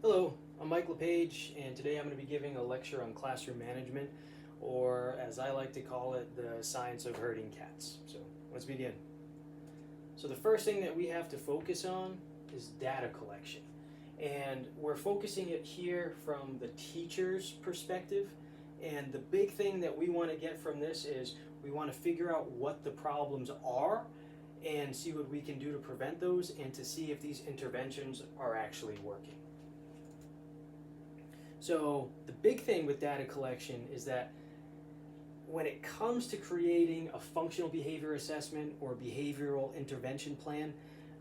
Hello, I'm Mike LePage, and today I'm going to be giving a lecture on classroom management, or as I like to call it, the science of herding cats. So let's begin. So the first thing that we have to focus on is data collection. And we're focusing it here from the teacher's perspective. And the big thing that we want to get from this is we want to figure out what the problems are and see what we can do to prevent those and to see if these interventions are actually working. So the big thing with data collection is that when it comes to creating a functional behavior assessment or behavioral intervention plan,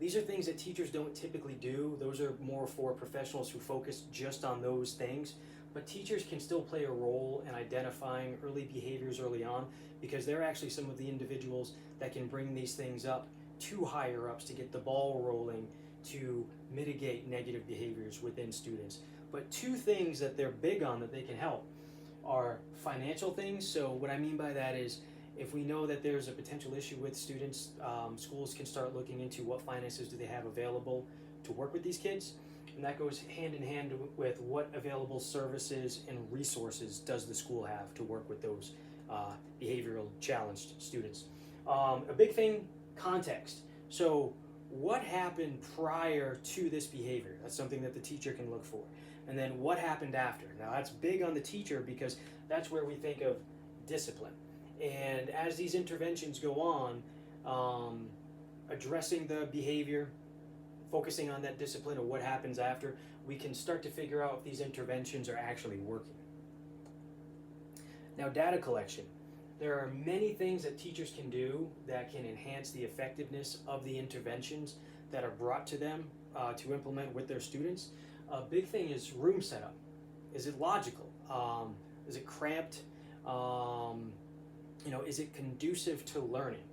these are things that teachers don't typically do. Those are more for professionals who focus just on those things. But teachers can still play a role in identifying early behaviors early on because they're actually some of the individuals that can bring these things up to higher ups to get the ball rolling to mitigate negative behaviors within students. But two things that they're big on that they can help are financial things. So what I mean by that is if we know that there's a potential issue with students, schools can start looking into what finances do they have available to work with these kids. And that goes hand in hand with what available services and resources does the school have to work with those behavioral challenged students. A big thing, context. So what happened prior to this behavior? That's something that the teacher can look for. And then what happened after? Now that's big on the teacher because that's where we think of discipline. And as these interventions go on, addressing the behavior, focusing on that discipline of what happens after, we can start to figure out if these interventions are actually working. Now, data collection. There are many things that teachers can do that can enhance the effectiveness of the interventions that are brought to them to implement with their students. A big thing is room setup. Is it logical? Is it cramped? Is it conducive to learning?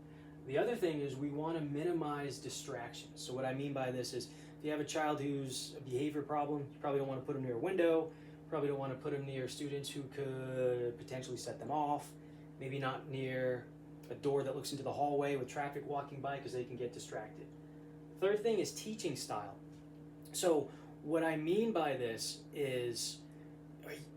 The other thing is we want to minimize distractions. So what I mean by this is if you have a child who's a behavior problem, you probably don't want to put them near a window, probably don't want to put them near students who could potentially set them off, maybe not near a door that looks into the hallway with traffic walking by because they can get distracted. Third thing is teaching style. So what I mean by this is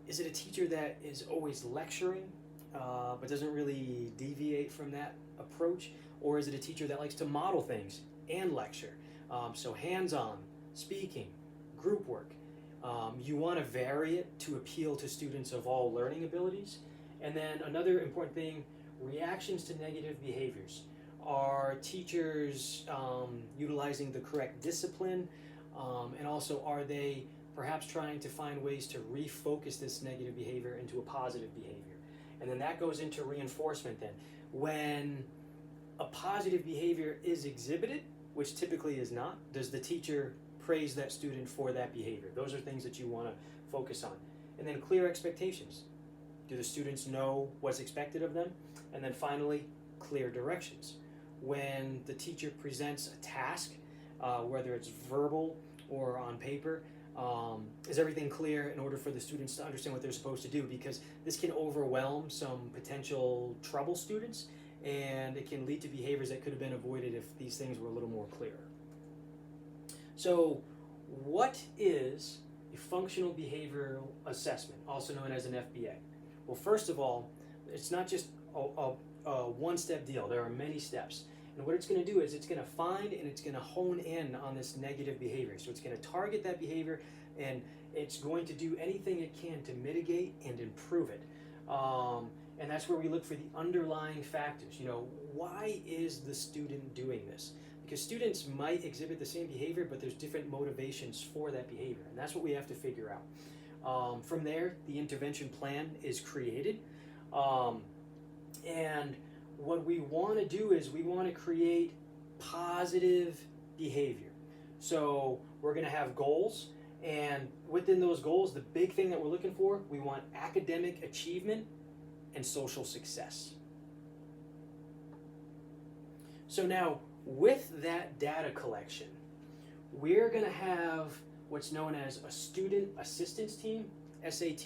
it a teacher that is always lecturing but doesn't really deviate from that approach? Or is it a teacher that likes to model things and lecture? So hands-on, speaking, group work. You want to vary it to appeal to students of all learning abilities. And then another important thing, reactions to negative behaviors. Are teachers utilizing the correct discipline? And also, are they perhaps trying to find ways to refocus this negative behavior into a positive behavior? And then that goes into reinforcement then. When a positive behavior is exhibited, which typically is not, does the teacher praise that student for that behavior? Those are things that you want to focus on. And then clear expectations. Do the students know what's expected of them? And then finally, clear directions. When the teacher presents a task, whether it's verbal or on paper, is everything clear in order for the students to understand what they're supposed to do? Because this can overwhelm some potential trouble students, and it can lead to behaviors that could have been avoided if these things were a little more clear. So what is a functional behavioral assessment, also known as an FBA? Well, first of all, it's not just a one-step deal. There are many steps. And what it's going to do is it's going to find and it's going to hone in on this negative behavior. So it's going to target that behavior and it's going to do anything it can to mitigate and improve it. And that's where we look for the underlying factors. Why is the student doing this? Because students might exhibit the same behavior, but there's different motivations for that behavior. And that's what we have to figure out. From there, the intervention plan is created. And what we want to do is we want to create positive behavior. So we're going to have goals, and within those goals, the big thing that we're looking for, we want academic achievement and social success. So now, with that data collection, we're going to have what's known as a student assistance team, SAT,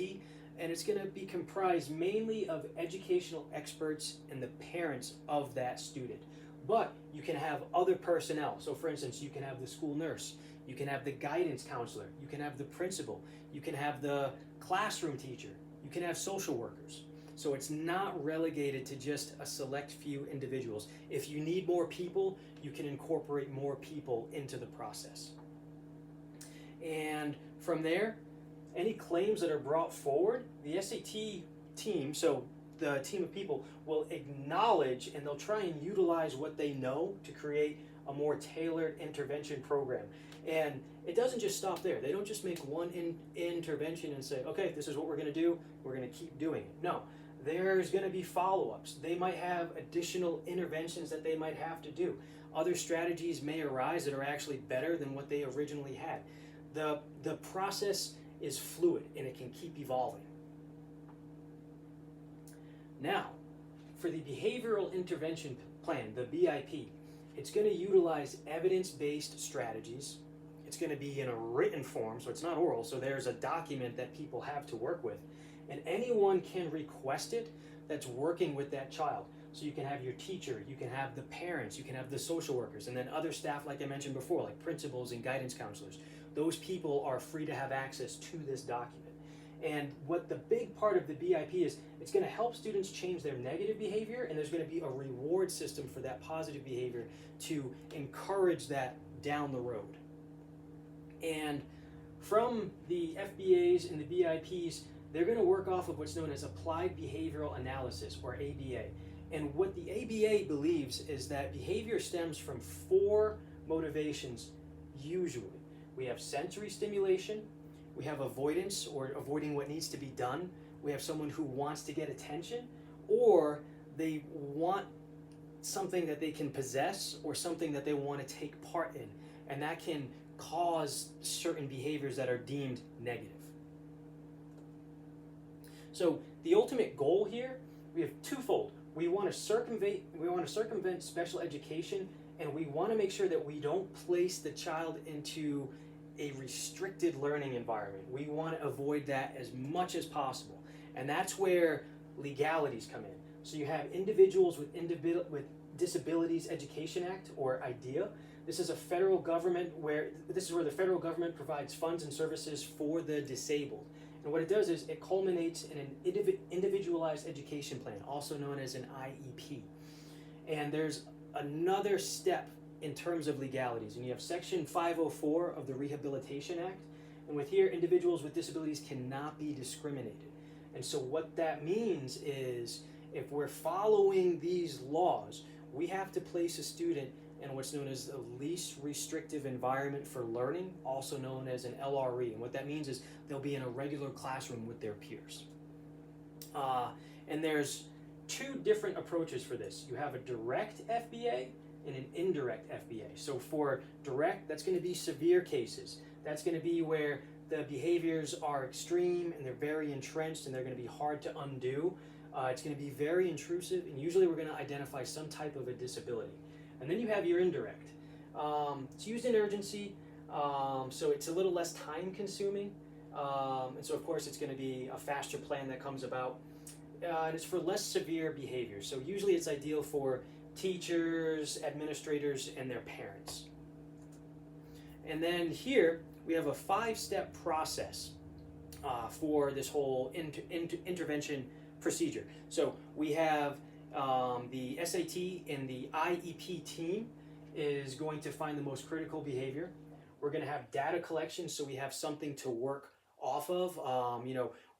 and it's going to be comprised mainly of educational experts and the parents of that student. But you can have other personnel. So for instance, you can have the school nurse, You can have the guidance counselor. You can have the principal. You can have the classroom teacher. You can have social workers. So it's not relegated to just a select few individuals. If you need more people, you can incorporate more people into the process. And from there, any claims that are brought forward, the SAT team, so the team of people, will acknowledge and they'll try and utilize what they know to create a more tailored intervention program. And it doesn't just stop there. They don't just make one intervention and say, okay, this is what we're going to do, we're going to keep doing it. No, there's going to be follow-ups. They might have additional interventions that they might have to do. Other strategies may arise that are actually better than what they originally had. The process is fluid and it can keep evolving. Now, for the Behavioral Intervention Plan, the BIP, it's going to utilize evidence-based strategies. It's going to be in a written form, so it's not oral, so there's a document that people have to work with. And anyone can request it that's working with that child. So you can have your teacher, you can have the parents, you can have the social workers, and then other staff like I mentioned before, like principals and guidance counselors. Those people are free to have access to this document. And what the big part of the BIP is, it's going to help students change their negative behavior, and there's going to be a reward system for that positive behavior to encourage that down the road. And from the FBAs and the BIPs, they're going to work off of what's known as Applied Behavioral Analysis, or ABA. And what the ABA believes is that behavior stems from 4 motivations usually. We have sensory stimulation, we have avoidance, or avoiding what needs to be done. We have someone who wants to get attention, or they want something that they can possess or something that they want to take part in. And that can cause certain behaviors that are deemed negative. So the ultimate goal here, we have twofold. We want to circumvent special education, and we want to make sure that we don't place the child into a restricted learning environment. We want to avoid that as much as possible. And that's where legalities come in. So you have Individuals with Disabilities Education Act, or IDEA. This is a federal government this is where the federal government provides funds and services for the disabled. And what it does is it culminates in an individualized education plan, also known as an IEP. And there's another step in terms of legalities. And you have Section 504 of the Rehabilitation Act. And with here, individuals with disabilities cannot be discriminated. And so what that means is, if we're following these laws, we have to place a student in what's known as the least restrictive environment for learning, also known as an LRE. And what that means is they'll be in a regular classroom with their peers. And there's 2 different approaches for this. You have a direct FBA and an indirect FBA. So for direct, that's going to be severe cases. That's going to be where the behaviors are extreme and they're very entrenched and they're going to be hard to undo. It's going to be very intrusive, and usually we're going to identify some type of a disability. And then you have your indirect. It's used in urgency, so it's a little less time consuming. And so of course it's going to be a faster plan that comes about. And it's for less severe behavior. So usually it's ideal for teachers, administrators, and their parents. And then here we have a 5-step process for this whole intervention procedure. So we have the SAT and the IEP team is going to find the most critical behavior. We're going to have data collection, so we have something to work off of.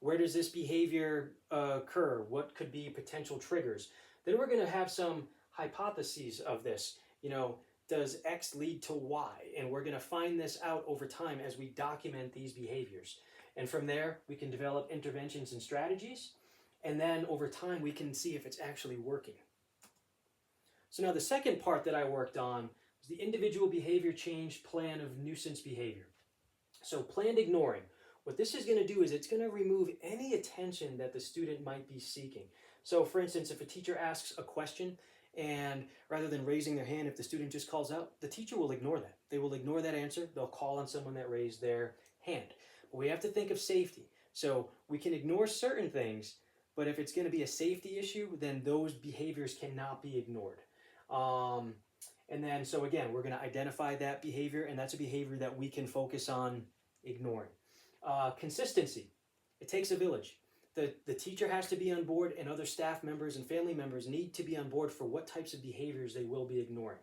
Where does this behavior occur? What could be potential triggers? Then we're going to have some hypotheses of this. Does X lead to Y? And we're going to find this out over time as we document these behaviors. And from there, we can develop interventions and strategies. And then over time, we can see if it's actually working. So now the second part that I worked on was the individual behavior change plan of nuisance behavior. So planned ignoring. What this is going to do is it's going to remove any attention that the student might be seeking. So for instance, if a teacher asks a question, and rather than raising their hand, if the student just calls out, the teacher will ignore that. They will ignore that answer. They'll call on someone that raised their hand. But we have to think of safety. So we can ignore certain things, but if it's going to be a safety issue, then those behaviors cannot be ignored. And then, so again, we're going to identify that behavior, and that's a behavior that we can focus on ignoring. Consistency. It takes a village. The teacher has to be on board, and other staff members and family members need to be on board for what types of behaviors they will be ignoring.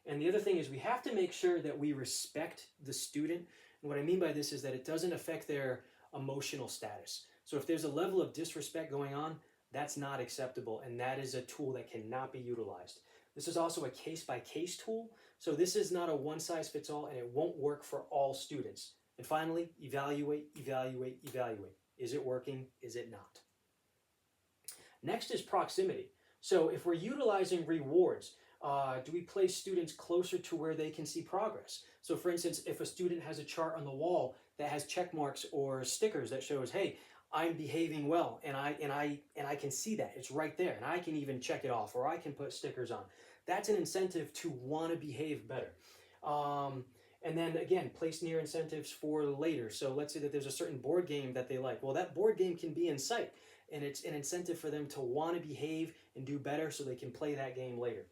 And the other thing is we have to make sure that we respect the student. And what I mean by this is that it doesn't affect their emotional status. So if there's a level of disrespect going on, that's not acceptable, and that is a tool that cannot be utilized. This is also a case-by-case tool, so this is not a one-size-fits-all, and it won't work for all students. And finally, evaluate, evaluate, evaluate. Is it working? Is it not? Next is proximity. So if we're utilizing rewards, do we place students closer to where they can see progress? So for instance, if a student has a chart on the wall that has check marks or stickers that shows, hey, I'm behaving well, and I can see that. It's right there, and I can even check it off, or I can put stickers on. That's an incentive to want to behave better. And then again, place near incentives for later. So let's say that there's a certain board game that they like. Well, that board game can be in sight, and it's an incentive for them to want to behave and do better so they can play that game later.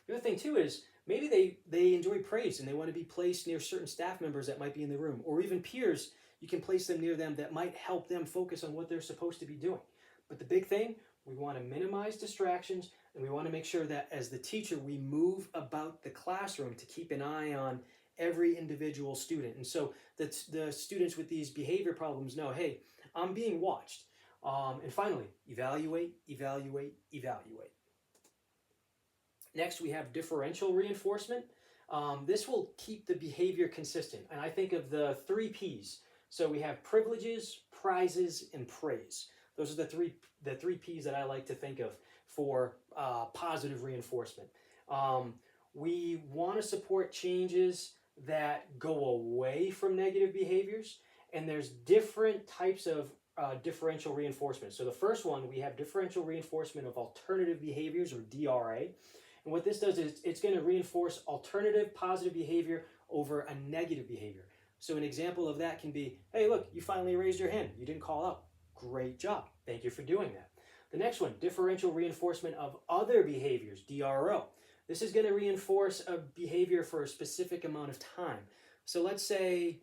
The other thing too is maybe they enjoy praise and they want to be placed near certain staff members that might be in the room, or even peers. You can place them near them that might help them focus on what they're supposed to be doing. But the big thing, we want to minimize distractions, and we want to make sure that as the teacher, we move about the classroom to keep an eye on every individual student. And so the students with these behavior problems know, hey, I'm being watched. And finally, evaluate, evaluate, evaluate. Next, we have differential reinforcement. This will keep the behavior consistent. And I think of the 3 Ps. So we have privileges, prizes, and praise. Those are the three Ps that I like to think of for positive reinforcement. We want to support changes that go away from negative behaviors, and there's different types of differential reinforcement. So the first one, we have differential reinforcement of alternative behaviors, or DRA. And what this does is it's going to reinforce alternative positive behavior over a negative behavior. So an example of that can be, hey, look, you finally raised your hand. You didn't call out. Great job. Thank you for doing that. The next one, differential reinforcement of other behaviors, DRO. This is going to reinforce a behavior for a specific amount of time. So let's say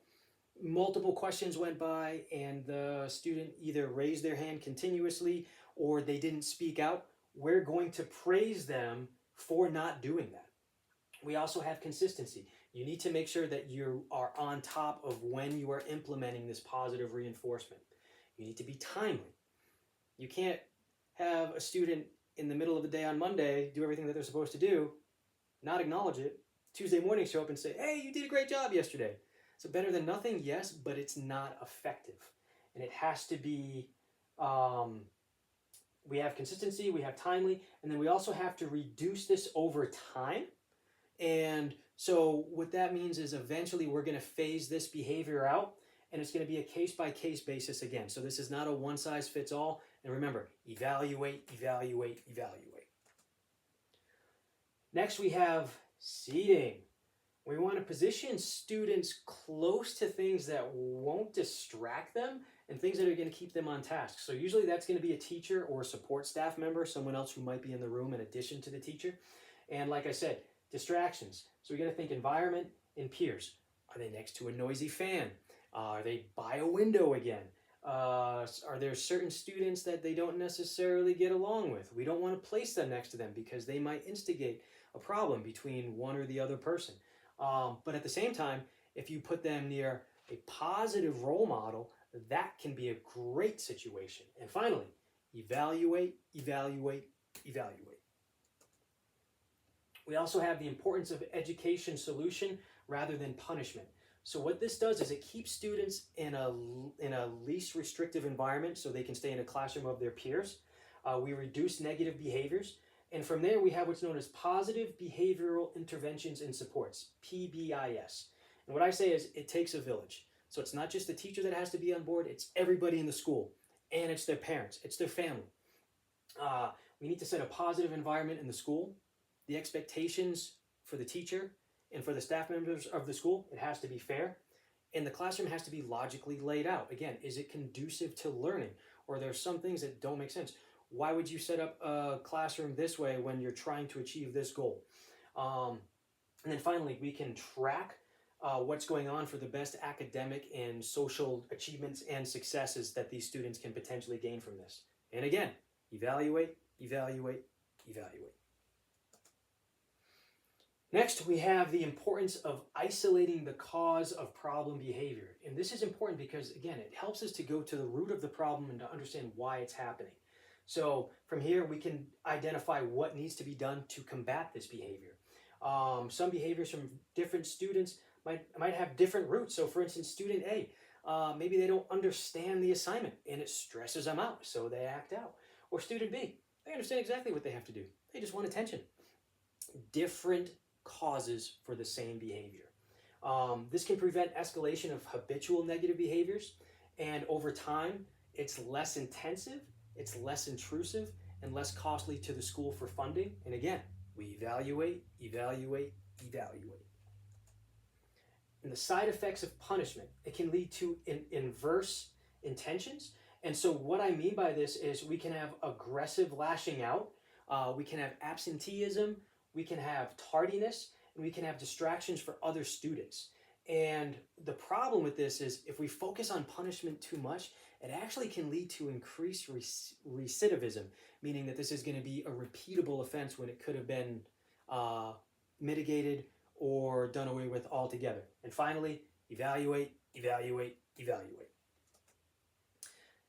multiple questions went by and the student either raised their hand continuously or they didn't speak out. We're going to praise them for not doing that. We also have consistency. You need to make sure that you are on top of when you are implementing this positive reinforcement. You need to be timely. You can't have a student in the middle of the day on Monday do everything that they're supposed to do, not acknowledge it, Tuesday morning show up and say, hey, you did a great job yesterday. So better than nothing, yes, but it's not effective. And it has to be, we have consistency, we have timely, and then we also have to reduce this over time. And so what that means is eventually we're going to phase this behavior out, and it's going to be a case-by-case basis again. So this is not a one-size-fits-all. And remember, evaluate, evaluate, evaluate. Next, we have seating. We want to position students close to things that won't distract them and things that are going to keep them on task. So usually that's going to be a teacher or a support staff member, someone else who might be in the room in addition to the teacher. And like I said, distractions. So we got to think environment and peers. Are they next to a noisy fan? Are they by a window again? Are there certain students that they don't necessarily get along with? We don't want to place them next to them because they might instigate a problem between one or the other person. But at the same time, if you put them near a positive role model, that can be a great situation. And finally, evaluate, evaluate, evaluate. We also have the importance of education solution rather than punishment. So what this does is it keeps students in a least restrictive environment so they can stay in a classroom of their peers. We reduce negative behaviors. And from there, we have what's known as positive behavioral interventions and supports, PBIS. And what I say is it takes a village. So it's not just the teacher that has to be on board, it's everybody in the school. And it's their parents, it's their family. We need to set a positive environment in the school. The expectations for the teacher and for the staff members of the school, it has to be fair. And the classroom has to be logically laid out. Again, is it conducive to learning? Or there are some things that don't make sense. Why would you set up a classroom this way when you're trying to achieve this goal? And then finally, we can track what's going on for the best academic and social achievements and successes that these students can potentially gain from this. And again, evaluate, evaluate, evaluate. Next, we have the importance of isolating the cause of problem behavior. And this is important because, again, it helps us to go to the root of the problem and to understand why it's happening. So from here, we can identify what needs to be done to combat this behavior. Some behaviors from different students might have different roots. So for instance, student A, maybe they don't understand the assignment and it stresses them out, so they act out. Or student B, they understand exactly what they have to do. They just want attention. Different causes for the same behavior. This can prevent escalation of habitual negative behaviors, and over time, it's less intensive, it's less intrusive, and less costly to the school for funding. And again, we evaluate, evaluate, evaluate. And the side effects of punishment, it can lead to inverse intentions. And so what I mean by this is we can have aggressive lashing out, we can have absenteeism, we can have tardiness, and we can have distractions for other students. And the problem with this is if we focus on punishment too much, it actually can lead to increased recidivism, meaning that this is going to be a repeatable offense when it could have been mitigated or done away with altogether. And finally, evaluate, evaluate, evaluate.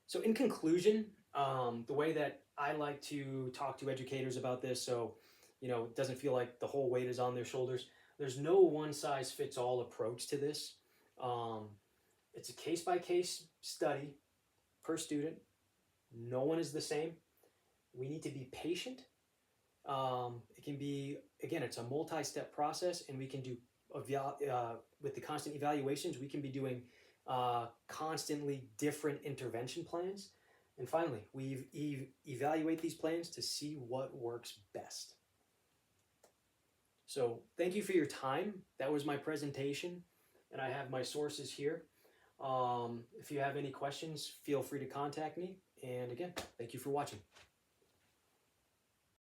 So in conclusion, the way that I like to talk to educators about this, so it doesn't feel like the whole weight is on their shoulders. There's no one-size-fits-all approach to this. It's a case-by-case study per student. No one is the same. We need to be patient. It can be, again, it's a multi-step process, and we can do, with the constant evaluations, we can be doing constantly different intervention plans. And finally, we evaluate these plans to see what works best. So thank you for your time. That was my presentation, and I have my sources here. If you have any questions, feel free to contact me. And again, thank you for watching.